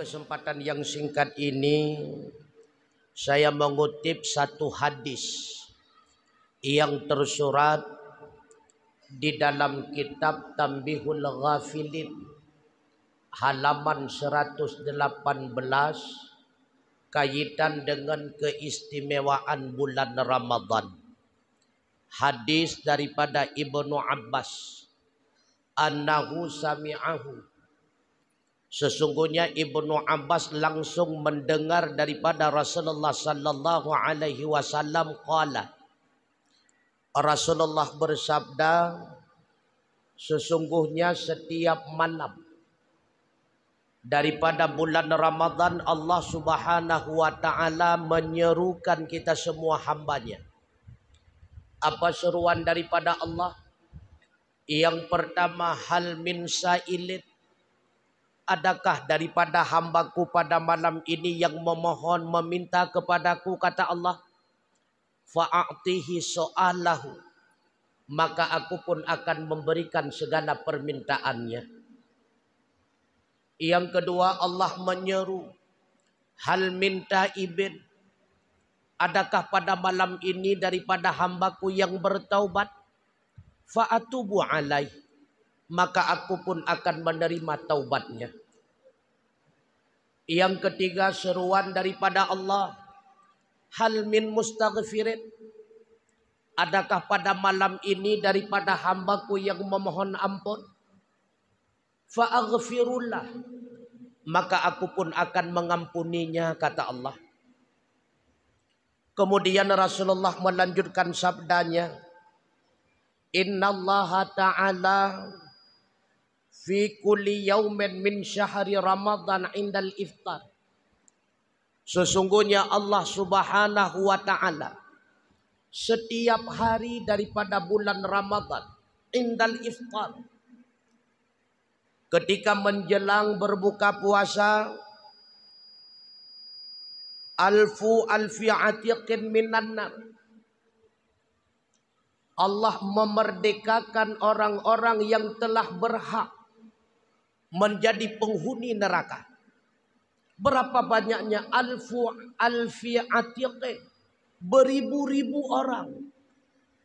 kesempatan yang singkat ini saya mengutip satu hadis yang tersurat di dalam kitab Tanbihul Ghafilin halaman 118 kaitan dengan keistimewaan bulan Ramadan. Hadis daripada Ibnu Abbas annahu sami'ahu, sesungguhnya Ibnu Abbas langsung mendengar daripada Rasulullah sallallahu alaihi wasallam qala, Rasulullah bersabda, sesungguhnya setiap malam daripada bulan Ramadan Allah Subhanahu wa taala menyerukan kita semua hambanya. Apa seruan daripada Allah? Yang pertama, hal min sailin, adakah daripada hambaku pada malam ini yang memohon meminta kepadaku, kata Allah. Fa'atihi so'alahu, maka aku pun akan memberikan segala permintaannya. Yang kedua, Allah menyeru, hal min taibin, adakah pada malam ini daripada hambaku yang bertaubat? Fa'atubu alaih, maka aku pun akan menerima taubatnya. Yang ketiga, seruan daripada Allah, hal min mustaghfirin, adakah pada malam ini daripada hambaku yang memohon ampun? Fa'aghfirullah, maka aku pun akan mengampuninya, kata Allah. Kemudian Rasulullah melanjutkan sabdanya, innallaha ta'ala fi kulli yaumin min syahri Ramadan indal iftar. Sesungguhnya Allah Subhanahu wa taala setiap hari daripada bulan Ramadan indal iftar, ketika menjelang berbuka puasa, alfi atiqin minan nar, Allah memerdekakan orang-orang yang telah berhak menjadi penghuni neraka. Berapa banyaknya? Alfi atiqin, beribu-ribu orang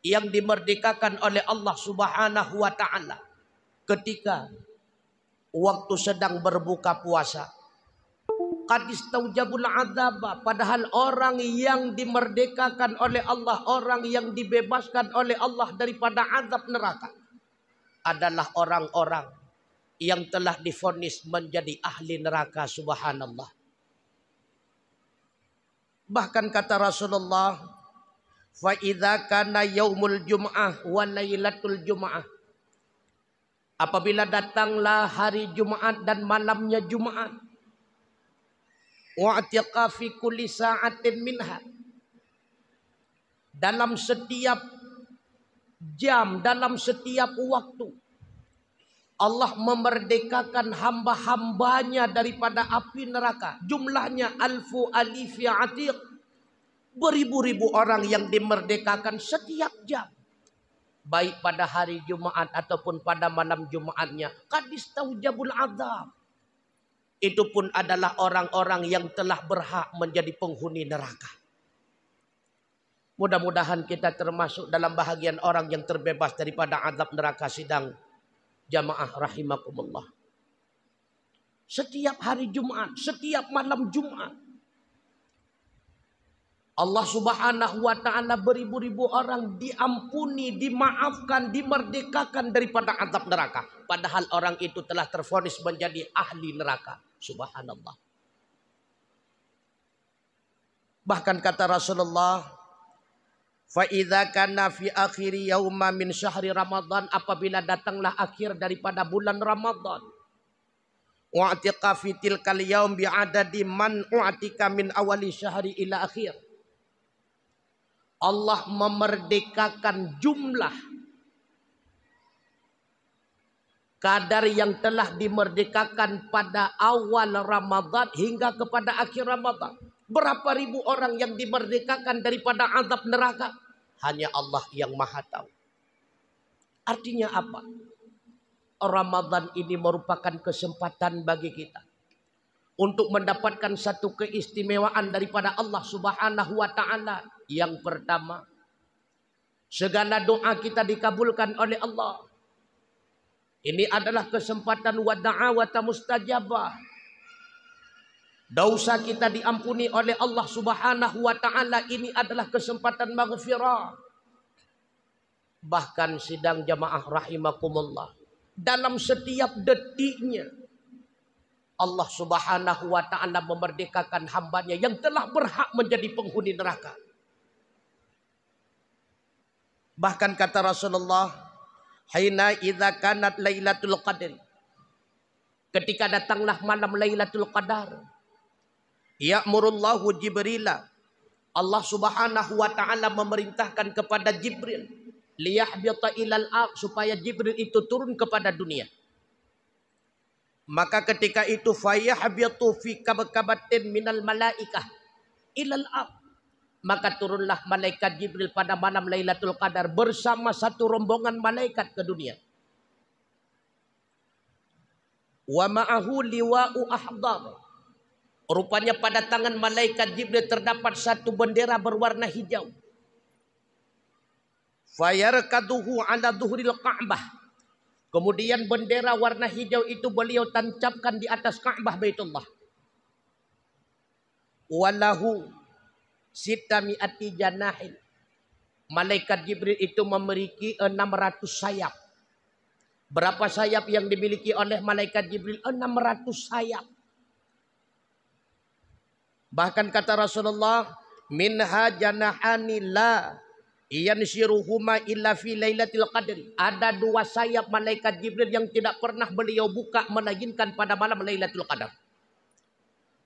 yang dimerdekakan oleh Allah Subhanahu wa taala ketika waktu sedang berbuka puasa. Qadis taujabul adzaba, padahal orang yang dimerdekakan oleh Allah, orang yang dibebaskan oleh Allah daripada azab neraka adalah orang-orang yang telah divonis menjadi ahli neraka. Subhanallah. Bahkan kata Rasulullah, fa idza kana yaumul jum'ah wa lailatul jum'ah, apabila datanglah hari Jumat dan malamnya Jumat, wa'tiqa fi kulli sa'atin minha, dalam setiap jam, dalam setiap waktu Allah memerdekakan hamba-hambanya daripada api neraka. Jumlahnya alfu alifi atiq, beribu-ribu orang yang dimerdekakan setiap jam, baik pada hari Jumat ataupun pada malam Jumatnya. Qadis taujabul adzab, itu pun adalah orang-orang yang telah berhak menjadi penghuni neraka. Mudah-mudahan kita termasuk dalam bahagian orang yang terbebas daripada azab neraka. Sidang jamaah rahimakumullah. Setiap hari Jumat, setiap malam Jumat, Allah Subhanahu wa taala beribu-ribu orang diampuni, dimaafkan, dimerdekakan daripada azab neraka. Padahal orang itu telah tervonis menjadi ahli neraka. Subhanallah. Bahkan kata Rasulullah, fa idza kana fi akhiri yauma min syahri Ramadan, apabila datanglah akhir daripada bulan Ramadan, wa'tiqa fi tilkal yaum bi'adadi man u'tika min awali syahri ila akhir, Allah memerdekakan jumlah kadar yang telah dimerdekakan pada awal Ramadan hingga kepada akhir Ramadan. Berapa ribu orang yang dimerdekakan daripada azab neraka? Hanya Allah yang maha tahu. Artinya apa? Ramadan ini merupakan kesempatan bagi kita untuk mendapatkan satu keistimewaan daripada Allah Subhanahu wa taala. Yang pertama, segala doa kita dikabulkan oleh Allah. Ini adalah kesempatan wa da'awata mustajabah. Dosa kita diampuni oleh Allah Subhanahu wa taala. Ini adalah kesempatan maghfirah. Bahkan sidang jamaah rahimakumullah, dalam setiap detiknya Allah Subhanahu wa taala memerdekakan hambanya yang telah berhak menjadi penghuni neraka. Bahkan kata Rasulullah, "Haina idza kanat Lailatul Qadar." Ketika datanglah malam Lailatul Qadar, ya'murullahu Jibrila. Allah Subhanahu wa taala memerintahkan kepada Jibril liyahbita ilal ard, supaya Jibril itu turun kepada dunia. Maka ketika itu fayahbitu fi kabakabatin minal malaikah ilal ard. Maka turunlah malaikat Jibril pada malam Lailatul Qadar bersama satu rombongan malaikat ke dunia. Wa ma'ahu liwa'u ahdar. Rupanya pada tangan malaikat Jibril terdapat satu bendera berwarna hijau. Fayarkaduhu ala dhuhril Ka'bah. Kemudian bendera warna hijau itu beliau tancapkan di atas Ka'bah Baitullah. Walahu sitami'ati janahin. Malaikat Jibril itu memiliki 600 sayap. Berapa sayap yang dimiliki oleh malaikat Jibril? 600 sayap. Bahkan kata Rasulullah, minha janahani la yanshiruhuma illa fi lailatul qadri. Ada 2 sayap malaikat Jibril yang tidak pernah beliau buka melainkan pada malam Lailatul Qadar.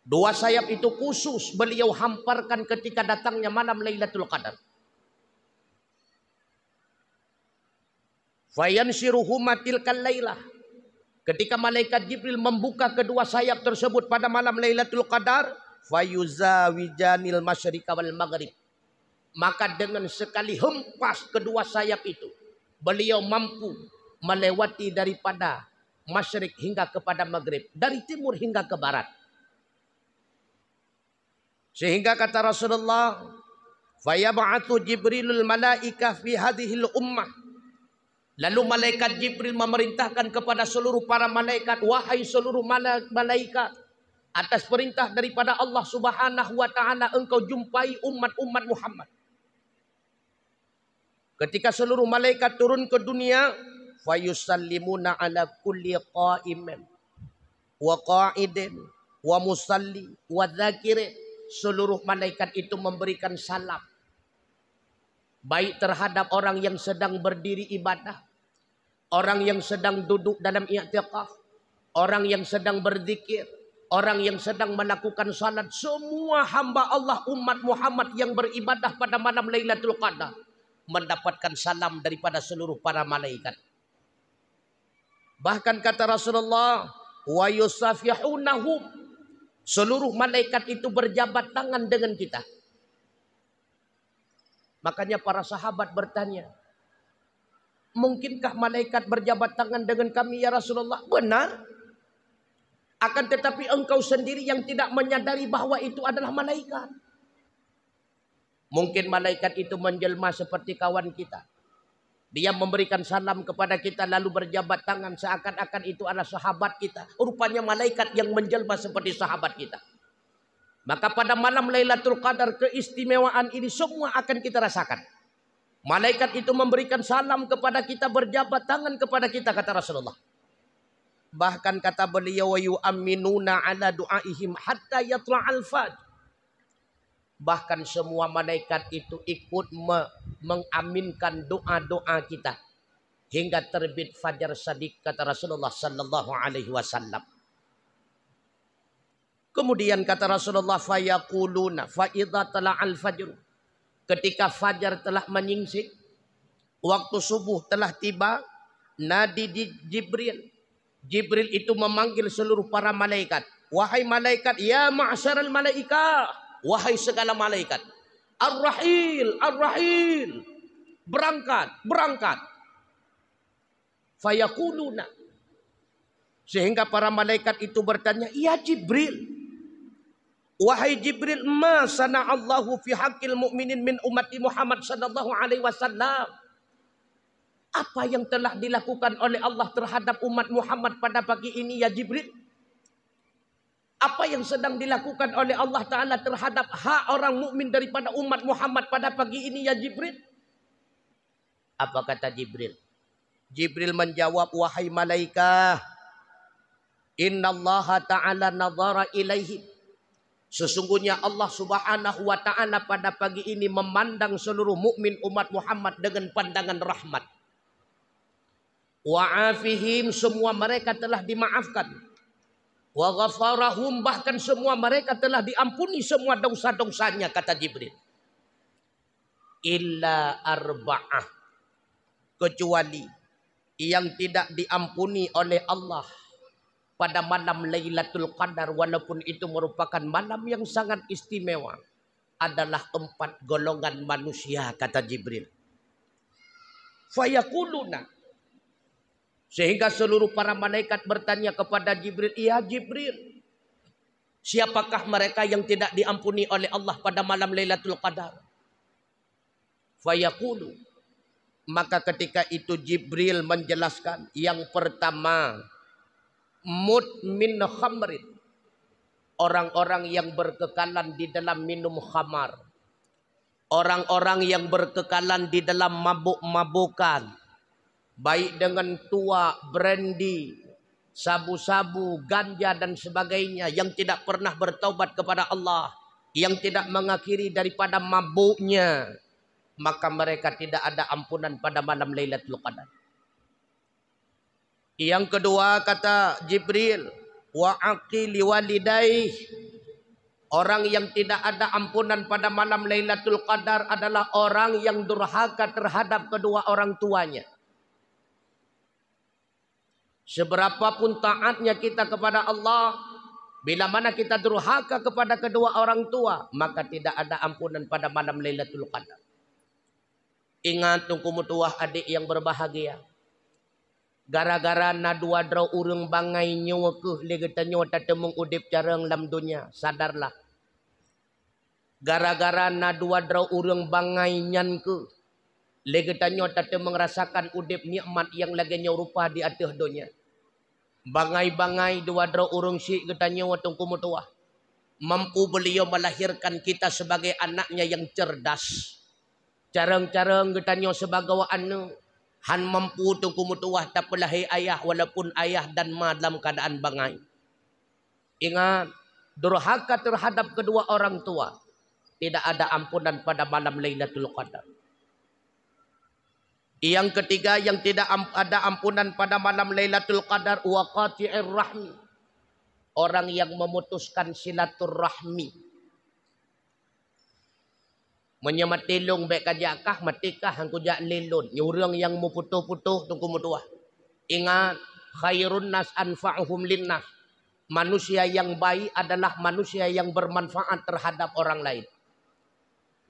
2 sayap itu khusus beliau hamparkan ketika datangnya malam Lailatul Qadar. Fayanshiruhuma tilkal lailah. Ketika malaikat Jibril membuka kedua sayap tersebut pada malam Lailatul Qadar, fayuzawijanil masyriqa wal maghrib. Maka dengan sekali hempas kedua sayap itu, beliau mampu melewati daripada masyrik hingga kepada maghrib, dari timur hingga ke barat. Sehingga kata Rasulullah, fayab'atsu Jibrilul malaika fi hadhil ummah. Lalu malaikat Jibril memerintahkan kepada seluruh para malaikat, wahai seluruh malaikat, atas perintah daripada Allah Subhanahu wa taala engkau jumpai umat-umat Muhammad. Ketika seluruh malaikat turun ke dunia, fayusallimuna ala kulli qa'imin wa qa'idin wa musalli wa dzakirin. Seluruh malaikat itu memberikan salam, baik terhadap orang yang sedang berdiri ibadah, orang yang sedang duduk dalam i'tikaf, orang yang sedang berzikir, orang yang sedang melakukan salat. Semua hamba Allah umat Muhammad yang beribadah pada malam Lailatul Qadar mendapatkan salam daripada seluruh para malaikat. Bahkan kata Rasulullah, wa yusafihunahum. Seluruh malaikat itu berjabat tangan dengan kita. Makanya para sahabat bertanya, mungkinkah malaikat berjabat tangan dengan kami ya Rasulullah? Benar. Akan tetapi engkau sendiri yang tidak menyadari bahwa itu adalah malaikat. Mungkin malaikat itu menjelma seperti kawan kita. Dia memberikan salam kepada kita lalu berjabat tangan seakan-akan itu adalah sahabat kita. Rupanya malaikat yang menjelma seperti sahabat kita. Maka pada malam Lailatul Qadar keistimewaan ini semua akan kita rasakan. Malaikat itu memberikan salam kepada kita, berjabat tangan kepada kita, kata Rasulullah. Bahkan kata beliau, wa yu'minuna ala du'aihim hatta yatla'al fajr. Bahkan semua malaikat itu ikut mengaminkan doa-doa kita hingga terbit fajar shadiq, kata Rasulullah sallallahu alaihi wasallam. Kemudian kata Rasulullah, fayaquluna fa idza tala'al fajr. Ketika fajar telah menyingsing, waktu subuh telah tiba, nadi Jibril. Jibril itu memanggil seluruh para malaikat. Wahai malaikat, ya ma'syaral malaikah. Wahai segala malaikat, ar-rahil, ar-rahil, berangkat, berangkat. Fayaquluna. Sehingga para malaikat itu bertanya, ya Jibril, Wahai Jibril, ma sana'allahu fi haqqil mu'minin min ummati Muhammad sallallahu alaihi wasallam. Apa yang telah dilakukan oleh Allah terhadap umat Muhammad pada pagi ini ya Jibril? Apa yang sedang dilakukan oleh Allah Ta'ala terhadap hak orang mukmin daripada umat Muhammad pada pagi ini ya Jibril? Apa kata Jibril? Jibril menjawab, wahai malaikah, innallaha ta'ala nazara ilaihi. Sesungguhnya Allah Subhanahu wa Ta'ala pada pagi ini memandang seluruh mukmin umat Muhammad dengan pandangan rahmat. Wa afihim, semua mereka telah dimaafkan. Wa ghafarahum, bahkan semua mereka telah diampuni semua dosa-dosanya, kata Jibril. Illa arba'ah, kecuali yang tidak diampuni oleh Allah pada malam Lailatul Qadar, walaupun itu merupakan malam yang sangat istimewa, adalah 4 golongan manusia, kata Jibril. Fayaquluna, sehingga seluruh para malaikat bertanya kepada Jibril, ya Jibril, siapakah mereka yang tidak diampuni oleh Allah pada malam Lailatul Qadar? Fayaqulu, maka ketika itu Jibril menjelaskan, yang pertama, mudmin khamrin, orang-orang yang berkekalan di dalam minum khamar, orang-orang yang berkekalan di dalam mabuk-mabukan, baik dengan tua, brandy, sabu-sabu, ganja dan sebagainya, yang tidak pernah bertaubat kepada Allah, yang tidak mengakhiri daripada mabuknya, maka mereka tidak ada ampunan pada malam Lailatul Qadar. Yang kedua, kata Jibril, wa aqili walidaih, orang yang tidak ada ampunan pada malam Lailatul Qadar adalah orang yang durhaka terhadap kedua orang tuanya. Seberapapun taatnya kita kepada Allah, bila mana kita durhaka kepada kedua orang tua, maka tidak ada ampunan pada malam Lailatul Qadar. Ingat tungku mutuah adik yang berbahagia. Gara-gara na dua draw urang bangai nyawa ke legeta nyawa tatemung udip jarang lam dunia. Sadarlah. Gara-gara na dua draw urang bangai nyan ke legeta nyawa tatemung merasakan udip nikmat yang lagi nyawa rupa di atas dunia. Bangai-bangai dua draw urang si kita nyawa tungku mutuah. Mampu beliau melahirkan kita sebagai anaknya yang cerdas. Carang-carang kita nyawa sebagai anu. Han mampu tungku mutuah tak pelahir ayah walaupun ayah dan ma dalam keadaan bangai. Ingat, durhaka terhadap kedua orang tua tidak ada ampunan pada malam Lailatul Qadar. Yang ketiga yang tidak ada ampunan pada malam Lailatul Qadar, wa qati'ir rahmi, orang yang memutuskan silaturahmi. Menyamatilong baik kajakah matikah hangku jak lelun. Nyurang yang muputuh-putuh tungku mutuah. Ingat, khairun nas anfa'uhum linnas. Manusia yang baik adalah manusia yang bermanfaat terhadap orang lain.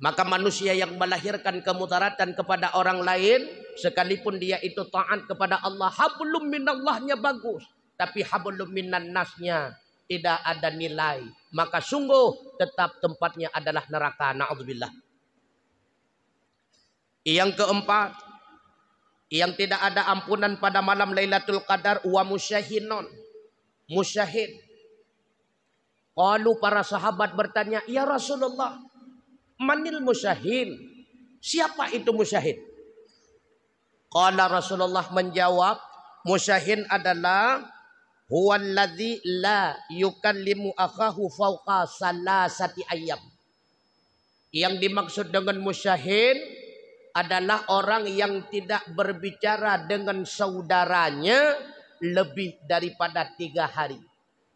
Maka manusia yang melahirkan kemudaratan kepada orang lain, sekalipun dia itu taat kepada Allah, hablum minallahnya bagus, tapi hablum minan nasnya tidak ada nilai. Maka sungguh tetap tempatnya adalah neraka. Na'udzubillah. Yang keempat, yang tidak ada ampunan pada malam Lailatul Qadar, wa musyahinon, musyahid. Qalu, para sahabat bertanya, ya Rasulullah, manil musyahin? Siapa itu musyahid? Qala, Rasulullah menjawab, musyahin adalah huwallazi la yukallimu akhahu fauqa salasati ayyam. Yang dimaksud dengan musyahin adalah orang yang tidak berbicara dengan saudaranya lebih daripada 3 hari.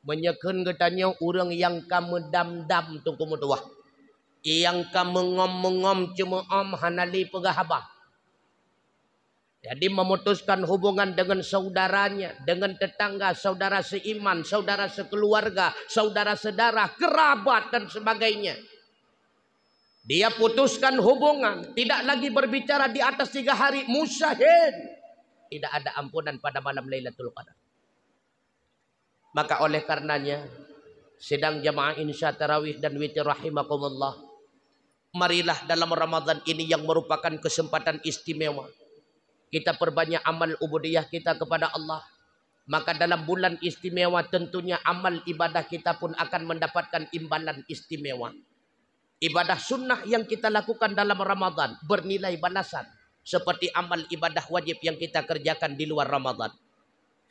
Menyekan katanya orang yang kamu dam-dam tungku mutuah. Yang kamu ngom-ngom cuma hanali pegahabah. Jadi memutuskan hubungan dengan saudaranya, dengan tetangga, saudara seiman, saudara sekeluarga, saudara sedara, kerabat dan sebagainya. Dia putuskan hubungan, tidak lagi berbicara di atas 3 hari, musyahid. Tidak ada ampunan pada malam Lailatul Qadar. Maka oleh karenanya, Sedang jamaah insya tarawih dan witir rahimakumullah. Marilah dalam Ramadan ini yang merupakan kesempatan istimewa. Kita perbanyak amal ubudiyah kita kepada Allah. Maka dalam bulan istimewa tentunya amal ibadah kita pun akan mendapatkan imbalan istimewa. Ibadah sunnah yang kita lakukan dalam Ramadan bernilai balasan. Seperti amal ibadah wajib yang kita kerjakan di luar Ramadan.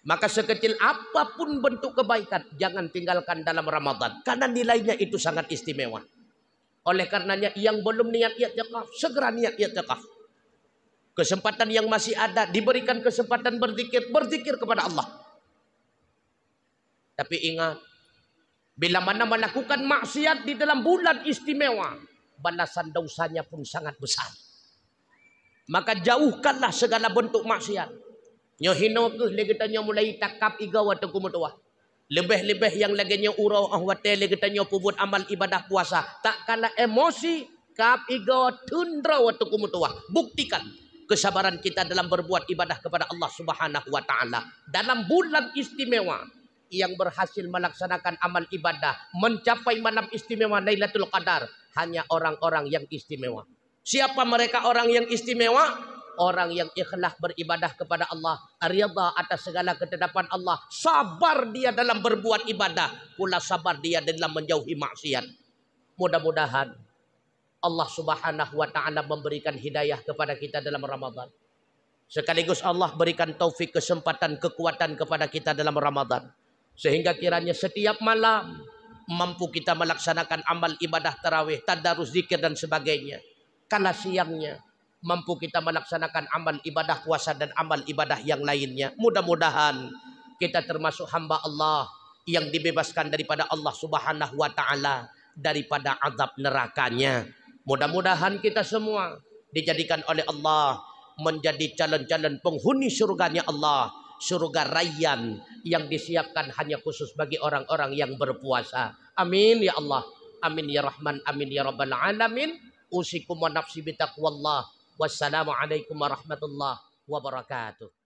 Maka sekecil apapun bentuk kebaikan, jangan tinggalkan dalam Ramadan. Karena nilainya itu sangat istimewa. Oleh karenanya yang belum niat i'tikaf, segera niat i'tikaf. Kesempatan yang masih ada, diberikan kesempatan berzikir, berzikir kepada Allah. Tapi ingat, bila mana melakukan maksiat di dalam bulan istimewa, balasan dosanya pun sangat besar. Maka jauhkanlah segala bentuk maksiat. Nyohino ke legetanya mulai takap iga watu kumutua. Lebih-lebih yang laginya urau ahwate legetanya pubut amal ibadah puasa. Tak kala emosi kap iga tundra watu kumutua. Buktikan kesabaran kita dalam berbuat ibadah kepada Allah Subhanahu wa taala dalam bulan istimewa. Yang berhasil melaksanakan amal ibadah mencapai malam istimewa Lailatul Qadar hanya orang-orang yang istimewa. Siapa mereka orang yang istimewa? Orang yang ikhlas beribadah kepada Allah, ridha atas segala ketetapan Allah, sabar dia dalam berbuat ibadah, pula sabar dia dalam menjauhi maksiat. Mudah-mudahan Allah Subhanahu wa taala memberikan hidayah kepada kita dalam Ramadan. Sekaligus Allah berikan taufik, kesempatan, kekuatan kepada kita dalam Ramadan. Sehingga kiranya setiap malam mampu kita melaksanakan amal ibadah tarawih, tadarus, zikir dan sebagainya. Kala siangnya mampu kita melaksanakan amal ibadah puasa dan amal ibadah yang lainnya. Mudah-mudahan kita termasuk hamba Allah yang dibebaskan daripada Allah Subhanahu wa taala daripada azab nerakanya. Mudah-mudahan kita semua dijadikan oleh Allah menjadi calon-calon penghuni surganya Allah, surga Rayyan yang disiapkan hanya khusus bagi orang-orang yang berpuasa. Amin ya Allah. Amin ya Rahman. Amin ya Rabbal alamin. Usikum wa nafsi bitaqwallah. Wassalamualaikum warahmatullahi wabarakatuh.